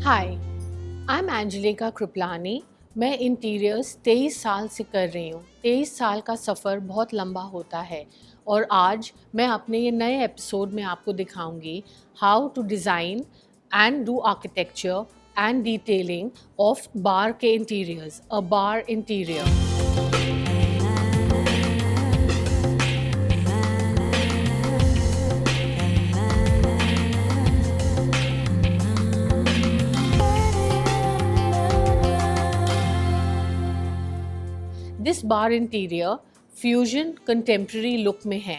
Hi, I am Angelica Kripalani. मैं interiors 23 साल से कर रही हूँ। 23 साल का सफ़र बहुत लंबा होता है और आज मैं अपने ये नए एपिसोड में आपको दिखाऊंगी how to design and do architecture and detailing of bar के interiors, a bar interior. This bar interior fusion contemporary look में है।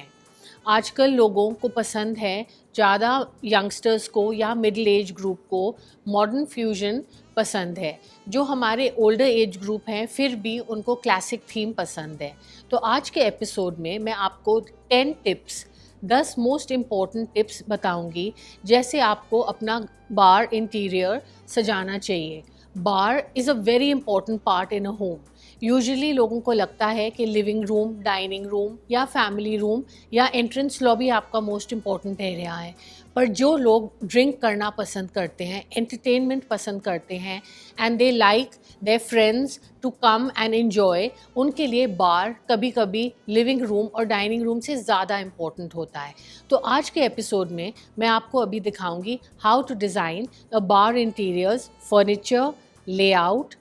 आजकल लोगों को पसंद है, ज़्यादा यंगस्टर्स को या मिडिल एज ग्रुप को मॉडर्न फ्यूजन पसंद है। जो हमारे ओल्डर एज ग्रुप हैं फिर भी उनको क्लासिक थीम पसंद है। तो आज के एपिसोड में मैं आपको 10 टिप्स, 10 मोस्ट इम्पॉर्टेंट टिप्स बताऊंगी जैसे आपको अपना बार इंटीरियर सजाना चाहिए। Bar is a very important part in a home. Usually लोगों को लगता है कि लिविंग रूम, डाइनिंग रूम या फैमिली रूम या एंट्रेंस लॉबी आपका मोस्ट इम्पॉर्टेंट एरिया है। पर जो लोग ड्रिंक करना पसंद करते हैं, एंटरटेनमेंट पसंद करते हैं and they like their friends to come and enjoy, उनके लिए बार कभी कभी लिविंग रूम और डाइनिंग रूम से ज़्यादा इम्पॉर्टेंट होता है। तो आज के एपिसोड में मैं आपको अभी दिखाऊंगी how to design a bar interiors, furniture, layout,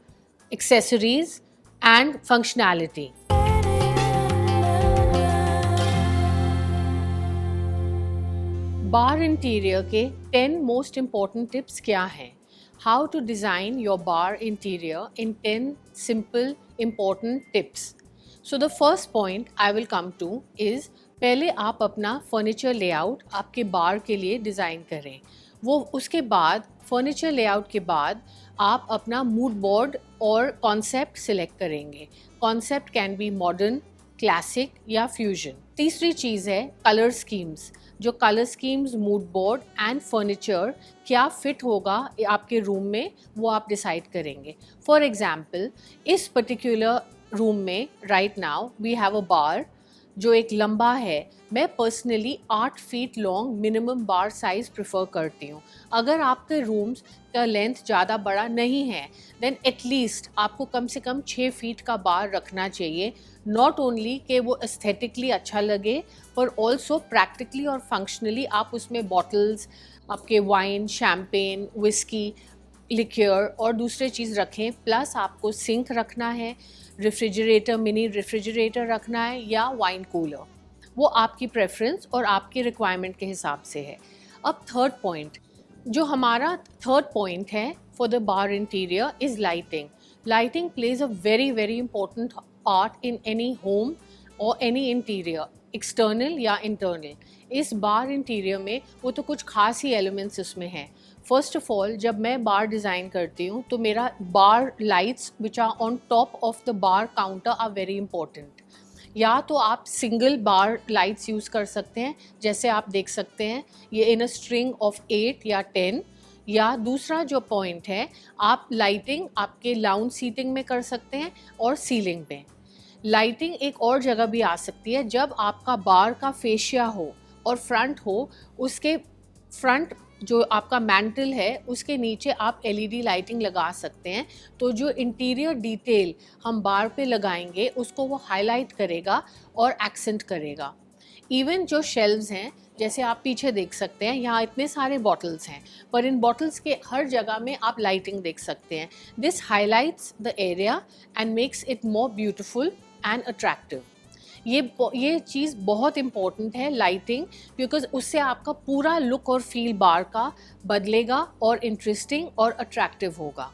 accessories and functionality. Bar interior के 10 मोस्ट इम्पॉर्टेंट टिप्स क्या हैं? How to design your bar interior in 10 simple important tips. So the first point I will come to is, पहले आप अपना furniture layout आपके बार के लिए design करें। वो उसके बाद फर्नीचर लेआउट के बाद आप अपना मूड बोर्ड और कॉन्सेप्ट सिलेक्ट करेंगे। Concept can be modern, classic या फ्यूजन। तीसरी चीज़ है कलर स्कीम्स। जो colour schemes, mood board and furniture क्या फिट होगा आपके रूम में, वो आप डिसाइड करेंगे। फॉर एग्जाम्पल, इस पर्टिकुलर रूम में right now we have a bar जो एक लंबा है। मैं personally 8 feet long minimum bar size prefer करती हूँ। अगर आपके रूम्स का लेंथ ज़्यादा बड़ा नहीं है देन एटलीस्ट आपको कम से कम 6 फीट का बार रखना चाहिए। नॉट ओनली कि वो एस्थेटिकली अच्छा लगे पर ऑल्सो प्रैक्टिकली और फंक्शनली आप उसमें बॉटल्स, आपके वाइन, शैम्पेन, विस्की, लिक्योर और दूसरे चीज़ रखें। प्लस आपको सिंक रखना है, रेफ्रिजरेटर, मिनी रेफ्रिजरेटर रखना है या वाइन कूलर। वो आपकी प्रेफरेंस और आपकी रिक्वायरमेंट के हिसाब से है। अब थर्ड पॉइंट, जो हमारा थर्ड पॉइंट है for the bar interior is lighting. Lighting plays a very very important part in any home और एनी इंटीरियर, एक्सटर्नल या इंटरनल। इस बार इंटीरियर में वो तो कुछ खास ही एलिमेंट्स इसमें हैं। फर्स्ट ऑफ ऑल, जब मैं बार डिज़ाइन करती हूँ तो मेरा bar lights which are on top of the bar counter are very important. या तो आप सिंगल बार लाइट्स यूज़ कर सकते हैं, जैसे आप देख सकते हैं ये इन अ स्ट्रिंग ऑफ 8 या 10। या दूसरा जो पॉइंट है, आप लाइटिंग आपके लाउंज सीटिंग में कर सकते हैं और सीलिंग में। लाइटिंग एक और जगह भी आ सकती है, जब आपका बार का फेशिया हो और फ्रंट हो, उसके फ्रंट जो आपका मैंटल है उसके नीचे आप एलईडी लाइटिंग लगा सकते हैं। तो जो इंटीरियर डिटेल हम बार पे लगाएंगे उसको वो हाईलाइट करेगा और एक्सेंट करेगा। इवन जो शेल्व्स हैं, जैसे आप पीछे देख सकते हैं, यहाँ इतने सारे बॉटल्स हैं पर इन बॉटल्स के हर जगह में आप लाइटिंग देख सकते हैं। This highlights the area and makes it more beautiful and attractive. ये चीज़ बहुत इम्पॉर्टेंट है, लाइटिंग, बिकॉज उससे आपका पूरा लुक और फील बार का बदलेगा और इंटरेस्टिंग और अट्रैक्टिव होगा।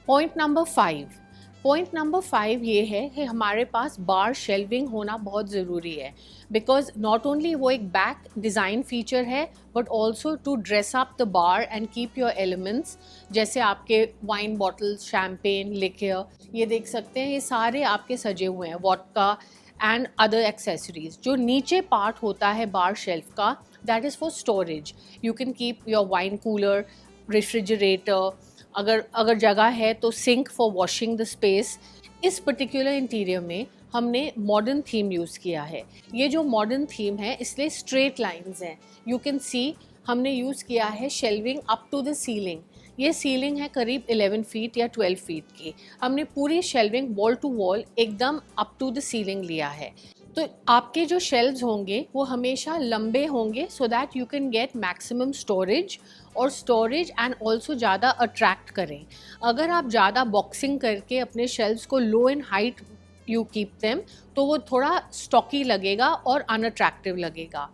पॉइंट नंबर 5 ये है कि हमारे पास बार शेल्विंग होना बहुत ज़रूरी है। बिकॉज नॉट ओनली वो एक बैक डिज़ाइन फीचर है but also to dress up the bar and keep your elements, जैसे आपके वाइन बॉटल्स, शैम्पेन, लिक्योर, ये देख सकते हैं, ये सारे आपके सजे हुए हैं, वॉडका एंड अदर एक्सेसरीज। जो नीचे पार्ट होता है बार शेल्फ का, that is for storage. You can keep your wine cooler, refrigerator, अगर जगह है तो sink for washing the space. इस पर्टिकुलर इंटीरियर में हमने मॉडर्न थीम यूज़ किया है। ये जो मॉडर्न थीम है इसलिए स्ट्रेट लाइंस हैं। यू कैन सी हमने यूज़ किया है shelving up to the ceiling. ये सीलिंग है करीब 11 फीट या 12 फीट की। हमने पूरी शेल्विंग वॉल टू वॉल एकदम अप टू द सीलिंग लिया है। तो आपके जो शेल्व्स होंगे वो हमेशा लंबे होंगे so that you can get maximum storage and also ज़्यादा अट्रैक्ट करें। अगर आप ज़्यादा बॉक्सिंग करके अपने शेल्व्स को low in height you keep them तो वो थोड़ा स्टॉकी लगेगा और अनअट्रैक्टिव लगेगा।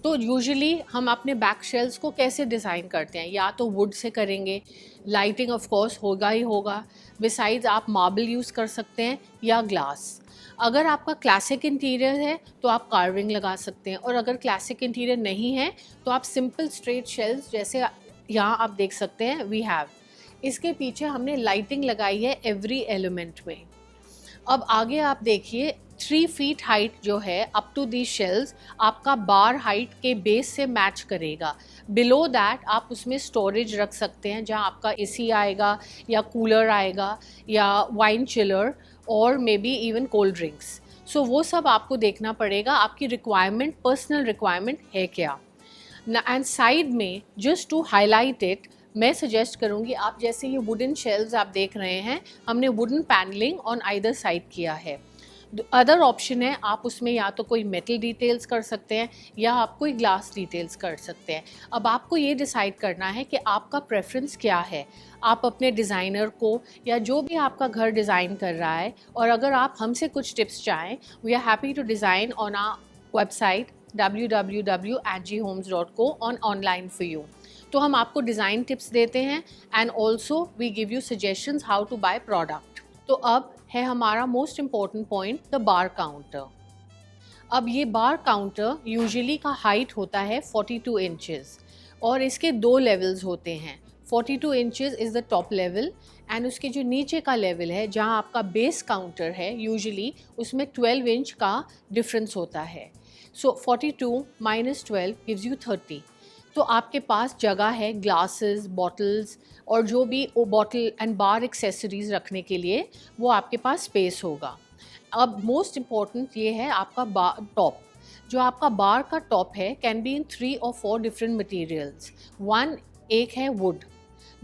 तो यूजुअली हम अपने बैक शेल्व्स को कैसे डिज़ाइन करते हैं, या तो वुड से करेंगे, लाइटिंग ऑफ कोर्स होगा ही होगा, बिसाइड्स आप मार्बल यूज़ कर सकते हैं या ग्लास। अगर आपका क्लासिक इंटीरियर है तो आप कार्विंग लगा सकते हैं, और अगर क्लासिक इंटीरियर नहीं है तो आप सिंपल स्ट्रेट शेल्व्स जैसे यहाँ आप देख सकते हैं वी हैव। इसके पीछे हमने लाइटिंग लगाई है एवरी एलिमेंट में। अब आगे आप देखिए 3 फीट हाइट जो है अप टू दी शेल्व्स आपका बार हाइट के बेस से मैच करेगा। बिलो दैट आप उसमें स्टोरेज रख सकते हैं, जहां आपका एसी आएगा या कूलर आएगा या वाइन चिलर और maybe even cold drinks. So वो सब आपको देखना पड़ेगा, आपकी रिक्वायरमेंट, पर्सनल रिक्वायरमेंट है क्या। एंड साइड में जस्ट टू हाईलाइट इट मैं सजेस्ट करूँगी, आप जैसे ये वुडन शेल्व्स आप देख रहे हैं, हमने wooden panelling on either side किया है। अदर ऑप्शन है आप उसमें या तो कोई मेटल डिटेल्स कर सकते हैं या आप कोई ग्लास डिटेल्स कर सकते हैं। अब आपको ये डिसाइड करना है कि आपका प्रेफरेंस क्या है। आप अपने डिज़ाइनर को या जो भी आपका घर डिज़ाइन कर रहा है, और अगर आप हमसे कुछ टिप्स चाहें, we are happy to design on our website www.angiehomes.co on online for you. तो हम आपको डिज़ाइन टिप्स देते हैं and also we give you suggestions how to buy product. तो अब है हमारा most important point, the bar counter. अब ये बार काउंटर यूजुअली का हाइट होता है 42 इंचेस और इसके 2 लेवल्स होते हैं। 42 inches is the top level and उसके जो नीचे का लेवल है जहाँ आपका बेस काउंटर है यूजुअली उसमें 12 इंच का डिफरेंस होता है। सो 42 माइनस 12 गिव्स यू 30। तो आपके पास जगह है ग्लासेस, बॉटल्स और जो भी वो बॉटल एंड बार एक्सेसरीज रखने के लिए वो आपके पास स्पेस होगा। अब मोस्ट इम्पॉर्टेंट ये है आपका टॉप। जो आपका बार का टॉप है can be in 3 or 4 different materials. एक है वुड,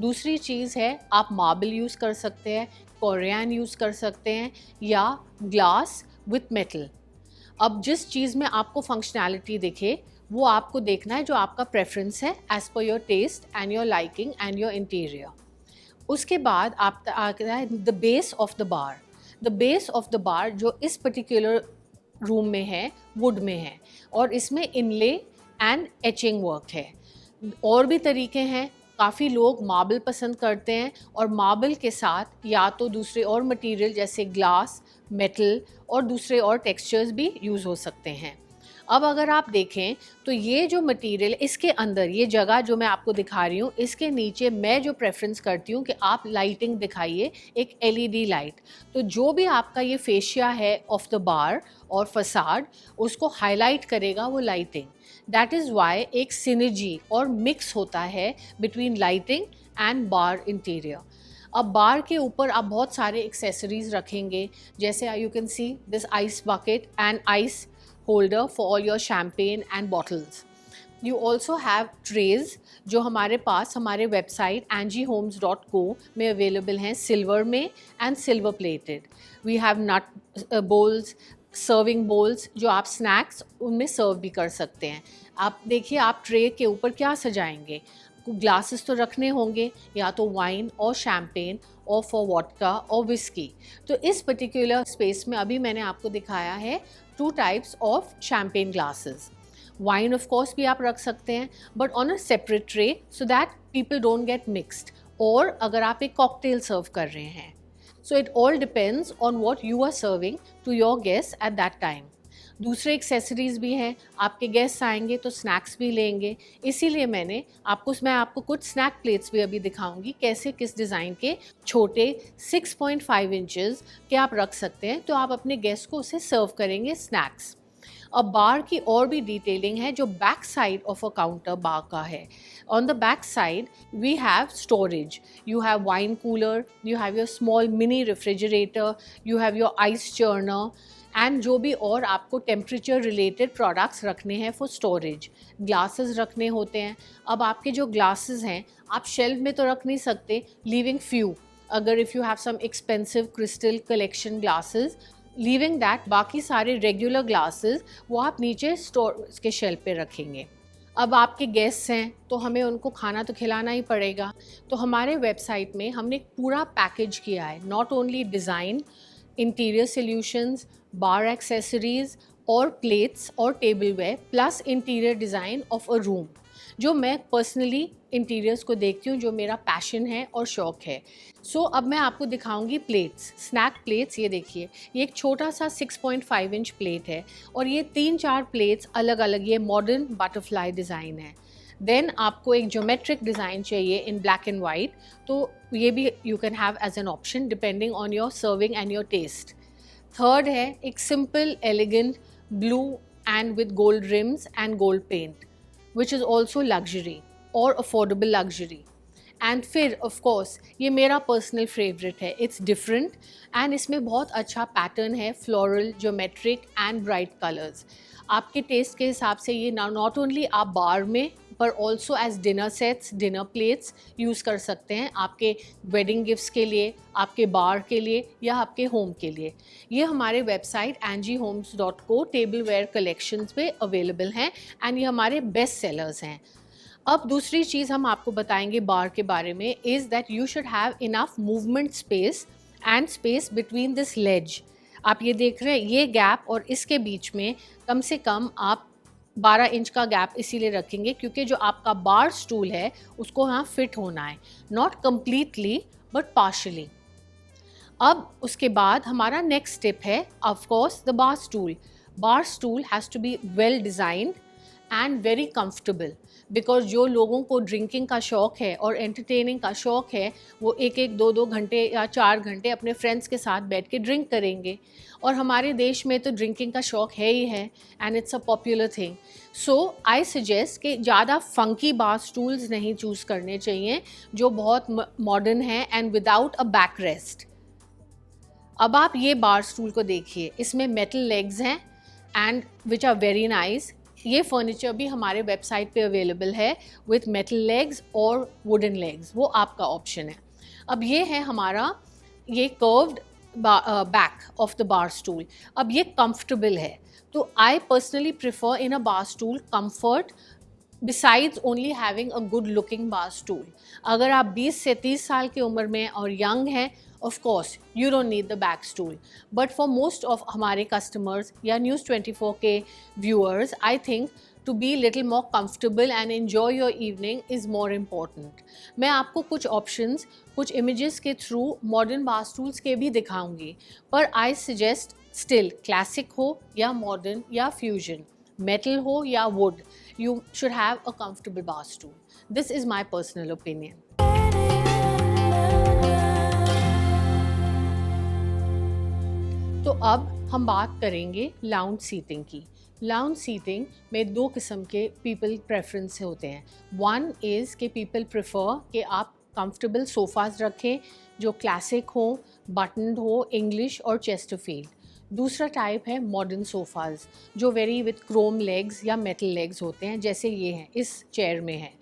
दूसरी चीज़ है आप मार्बल यूज़ कर सकते हैं, कोरियन यूज़ कर सकते हैं या ग्लास विथ मेटल। अब जिस चीज़ में आपको फंक्शनैलिटी दिखे वो आपको देखना है, जो आपका प्रेफरेंस है एज पर your taste and your liking and your interior. उसके बाद आप आता है the base of the bar. The base of the bar जो इस पर्टिकुलर रूम में है वुड में है और इसमें इनले एंड एचिंग वर्क है। और भी तरीके हैं, काफ़ी लोग मार्बल पसंद करते हैं और मार्बल के साथ या तो दूसरे और मटेरियल जैसे ग्लास, मेटल और दूसरे और टेक्सचर्स भी यूज़ हो सकते हैं। अब अगर आप देखें तो ये जो मटेरियल इसके अंदर, ये जगह जो मैं आपको दिखा रही हूँ, इसके नीचे मैं जो प्रेफरेंस करती हूँ कि आप लाइटिंग दिखाइए, एक एलईडी लाइट। तो जो भी आपका ये फेशिया है ऑफ द बार और फसाड उसको हाईलाइट करेगा वो लाइटिंग। दैट इज़ वाई एक सिनर्जी और मिक्स होता है between lighting and bar interior. अब बार के ऊपर आप बहुत सारे एक्सेसरीज रखेंगे, जैसे you can see this ice bucket and ice holder for all your champagne and bottles. You also have trays जो हमारे पास हमारे वेबसाइट angiehomes.co में अवेलेबल हैं सिल्वर में and silver plated. We have nut bowls, serving bowls जो आप snacks उनमें सर्व भी कर सकते हैं। आप देखिए आप ट्रे के ऊपर क्या सजाएंगे, ग्लासेस तो रखने होंगे या तो वाइन और शैम्पेन और फॉर वॉडका और विस्की। तो इस पर्टिकुलर स्पेस में अभी मैंने आपको दिखाया है 2 types of champagne glasses. Wine of course भी आप रख सकते हैं but on a separate tray so that people don't get mixed, और अगर आप एक कॉकटेल सर्व कर रहे हैं। So it all depends on what you are serving to your guest at that time. दूसरे एक्सेसरीज़ भी हैं, आपके गेस्ट आएंगे तो स्नैक्स भी लेंगे, इसीलिए मैं आपको कुछ स्नैक प्लेट्स भी अभी दिखाऊंगी कैसे किस डिज़ाइन के छोटे 6.5 इंचेस के आप रख सकते हैं, तो आप अपने गेस्ट को उसे सर्व करेंगे स्नैक्स। अब बार की और भी डिटेलिंग है जो back side of a counter bar का है। On the back side we have storage, you have wine cooler, you have your small mini refrigerator, you have your ice churner and जो भी और आपको टेम्परेचर रिलेटेड प्रोडक्ट्स रखने हैं for storage, glasses रखने होते हैं। अब आपके जो ग्लासेस हैं आप शेल्फ में तो रख नहीं सकते, लीविंग फ्यू, अगर if you have some expensive crystal collection glasses, leaving that बाकी सारे रेगुलर ग्लासेस वो आप नीचे स्टोर के शेल्फ पे रखेंगे। अब आपके गेस्ट्स हैं तो हमें उनको खाना तो खिलाना ही पड़ेगा, तो हमारे वेबसाइट में हमने एक पूरा पैकेज किया है, not only design, interior solutions, bar accessories और प्लेट्स और tableware plus interior design of a room, जो मैं पर्सनली इंटीरियर्स को देखती हूँ, जो मेरा पैशन है और शौक़ है। सो अब मैं आपको दिखाऊंगी प्लेट्स, स्नैक प्लेट्स। ये देखिए, ये एक छोटा सा 6.5 इंच प्लेट है और ये 3-4 प्लेट्स अलग अलग, ये मॉडर्न बटरफ्लाई डिज़ाइन है। देन आपको एक ज्योमेट्रिक डिज़ाइन चाहिए इन ब्लैक एंड वाइट, तो ये भी you can have as an option depending on your serving and your taste. Third है एक simple elegant blue and with gold rims and gold paint, which is also luxury or affordable luxury. And फिर of course ये मेरा personal favourite है, it's different and इसमें बहुत अच्छा pattern है, floral, geometric and bright colours. आपके taste के हिसाब से ये नॉट ओनली आप बार में पर also as dinner sets, dinner plates use कर सकते हैं, आपके वेडिंग गिफ्ट्स के लिए, आपके बार के लिए या आपके होम के लिए। ये हमारे वेबसाइट angiehomes.co टेबलवेयर कलेक्शंस पे अवेलेबल हैं एंड ये हमारे बेस्ट सेलर्स हैं। अब दूसरी चीज़ हम आपको बताएंगे बार के बारे में, is that you should have enough movement space and space between this ledge. आप ये देख रहे हैं, ये गैप और इसके बीच में कम से कम आप 12 इंच का गैप इसीलिए रखेंगे क्योंकि जो आपका बार स्टूल है उसको यहाँ फिट होना है, नॉट कम्प्लीटली बट पार्शली। अब उसके बाद हमारा नेक्स्ट स्टेप है of course the bar stool. Bar stool has to be well designed and very comfortable, because जो लोगों को ड्रिंकिंग का शौक़ है और एंटरटेनिंग का शौक़ है वो 1-1, 2-2 घंटे या 4 घंटे अपने फ्रेंड्स के साथ बैठ के ड्रिंक करेंगे, और हमारे देश में तो ड्रिंकिंग का शौक़ है ही है and it's a popular thing. So I suggest कि ज़्यादा फंकी बार स्टूल्स नहीं चूज़ करने चाहिए जो बहुत मॉडर्न है and without a back rest. अब आप ये बार स्टूल को देखिए, इसमें मेटल लेग्स हैं and which are very nice. ये फर्नीचर भी हमारे वेबसाइट पे अवेलेबल है विथ मेटल लेग्स और वुडन लेग्स, वो आपका ऑप्शन है। अब ये है हमारा ये curved back of the bar stool. अब ये कंफर्टेबल है, तो I personally prefer in a bar stool comfort besides only having a good looking bar stool. अगर आप 20 से 30 साल की उम्र में और यंग हैं, of course you don't need the back stool, but for most of हमारे customers या News 24 के viewers, I think to be little more comfortable and enjoy your evening is more important. मैं आपको कुछ options, कुछ images के through modern bar stools के भी दिखाऊंगी, पर I suggest still classic हो या modern या fusion, metal हो या wood, you should have a comfortable bar stool. This is my personal opinion. तो अब हम बात करेंगे लाउंज सीटिंग की। लाउंज सीटिंग में 2 किस्म के पीपल प्रेफरेंस होते हैं। वन इज़ कि पीपल प्रेफर कि आप कंफर्टेबल सोफ़ाज़ रखें जो क्लासिक हो, बटन्ड हो, इंग्लिश और चेस्टरफील्ड। दूसरा टाइप है मॉडर्न सोफ़ाज़ जो वेरी विथ क्रोम लेग्स या मेटल लेग्स होते हैं, जैसे ये हैं, इस चेयर में है।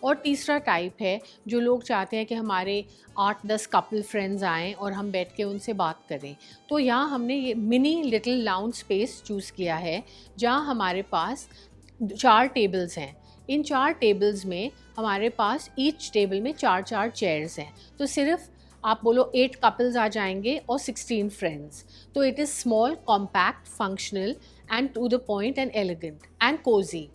और तीसरा टाइप है जो लोग चाहते हैं कि हमारे 8-10 कपल फ्रेंड्स आएँ और हम बैठ के उनसे बात करें। तो यहाँ हमने ये mini little lounge space choose किया है जहाँ हमारे पास 4 टेबल्स हैं। इन 4 टेबल्स में हमारे पास ईच टेबल में 4-4 चेयर्स हैं, तो सिर्फ आप बोलो 8 कपल्स आ जाएंगे और 16 फ्रेंड्स। तो it is small, compact, functional and to the point and elegant and cozy.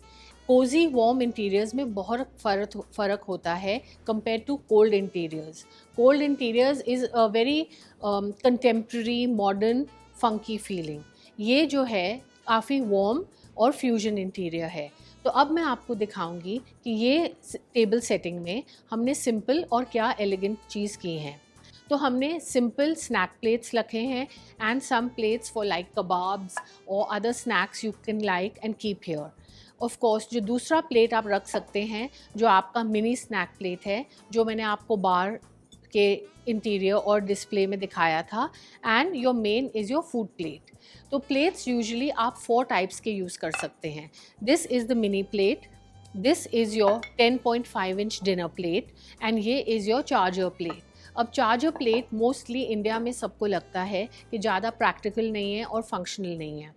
Cozy warm interiors में बहुत फ़र्क होता है compare to cold interiors. Cold interiors is a very contemporary, modern, funky feeling. ये जो है काफ़ी वार्म और फ्यूजन इंटीरियर है। तो अब मैं आपको दिखाऊंगी कि ये टेबल सेटिंग में हमने सिंपल और क्या एलिगेंट चीज़ की हैं। तो हमने सिंपल स्नैक प्लेट्स रखे हैं and some plates for like kebabs और other snacks you can like and keep here. Of course जो दूसरा प्लेट आप रख सकते हैं जो आपका मिनी स्नैक प्लेट है, जो मैंने आपको बार के इंटीरियर और डिस्प्ले में दिखाया था, and your main is your food plate. तो प्लेट्स यूजुअली आप 4 टाइप्स के यूज़ कर सकते हैं। This is the mini plate, this is your 10.5 inch dinner plate, and ये इज़ योर चार्जर प्लेट। अब चार्जर प्लेट मोस्टली इंडिया में सबको लगता है कि ज़्यादा प्रैक्टिकल नहीं है और फंक्शनल नहीं है,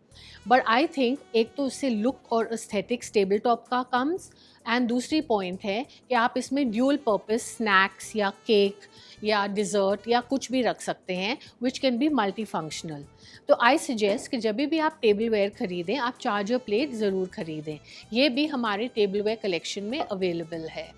बट आई थिंक एक तो उससे लुक और एस्थेटिक्स टेबल टॉप का कम्स, एंड दूसरी पॉइंट है कि आप इसमें ड्यूल पर्पस स्नैक्स या केक या डिज़र्ट या कुछ भी रख सकते हैं, which can be multi functional. तो आई सजेस्ट कि जब भी आप टेबल वेयर ख़रीदें आप चार्जर प्लेट ज़रूर ख़रीदें। ये भी हमारे टेबल वेयर कलेक्शन में अवेलेबल है।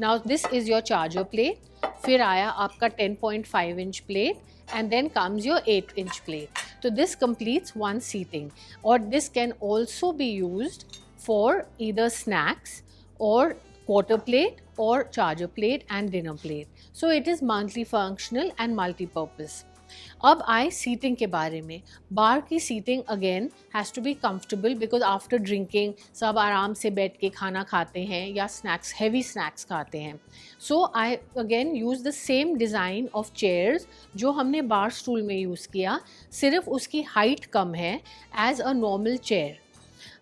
Now this is your charger plate, फिर आया आपका 10.5 inch plate, and then comes your 8 inch plate. So this completes one seating, or this can also be used for either snacks or quarter plate or charger plate and dinner plate. So it is multifunctional and multi-purpose. अब आए seating के बारे में। Bar की seating again has to be comfortable, because after drinking सब आराम से बैठ के खाना खाते हैं या स्नैक्स, हैवी स्नैक्स खाते हैं। So I again use the same design of chairs जो हमने बार स्टूल में यूज़ किया, सिर्फ उसकी हाइट कम है as a normal chair.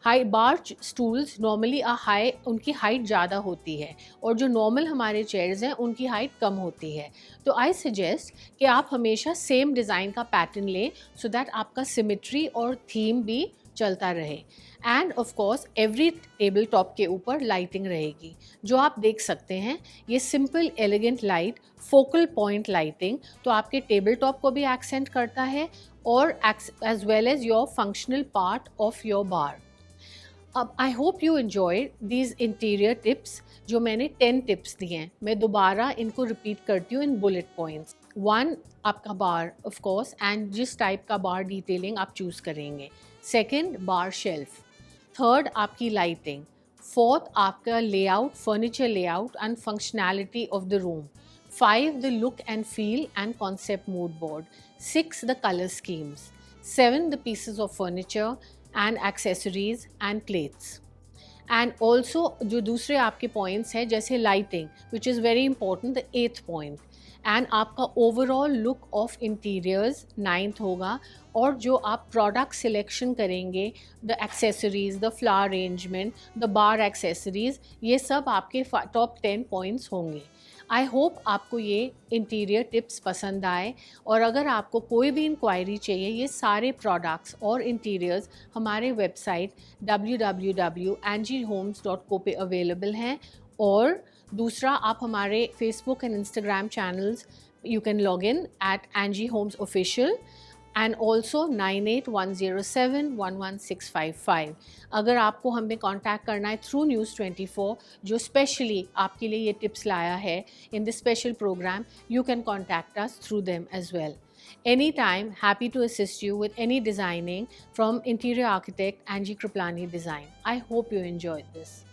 High bar stools normally high, उनकी हाइट ज़्यादा होती है, और जो नॉर्मल हमारे चेयर्स हैं उनकी हाइट कम होती है। तो आई सजेस्ट कि आप हमेशा सेम डिज़ाइन का पैटर्न लें, सो दैट आपका सिमेट्री और थीम भी चलता रहे। End of course every table top के ऊपर लाइटिंग रहेगी, जो आप देख सकते हैं। ये simple elegant light, focal point lighting, तो आपके टेबल टॉप को भी एक्सेंट करता है और as well as your functional part of your bar. अब I hope you enjoy these interior tips, जो मैंने 10 टिप्स दिए हैं। मैं दोबारा इनको रिपीट करती हूँ इन बुलेट पॉइंट्स। 1, आपका बार ऑफ कोर्स, एंड जिस टाइप का बार डिटेलिंग आप चूज़ करेंगे। 2nd, बार शेल्फ। 3rd, आपकी लाइटिंग। 4th, आपका layout, furniture layout and functionality of the room. 5, the look and feel and concept mood board. 6, the colour schemes. 7, the pieces of furniture and accessories and plates. And also जो दूसरे आपके points हैं जैसे lighting, which is very important, the 8th point, and आपका overall look of interiors 9th होगा, और जो आप product selection करेंगे, the accessories, the flower arrangement, the bar accessories, ये सब आपके top 10 points होंगे। आई होप आपको ये इंटीरियर टिप्स पसंद आए, और अगर आपको कोई भी इंक्वायरी चाहिए, ये सारे प्रोडक्ट्स और इंटीरियर्स हमारे वेबसाइट www.angiehomes.co पे अवेलेबल हैं। और दूसरा, आप हमारे Facebook and Instagram channels you can log in at Angie Homes Official, and also 9810711655। अगर आपको हमें कांटेक्ट करना है थ्रू न्यूज़ 24, जो स्पेशली आपके लिए ये टिप्स लाया है in this special program, you can contact us through them as well. Anytime, happy to assist you with any designing from interior architect Angie Kriplani Design. I hope you enjoyed this.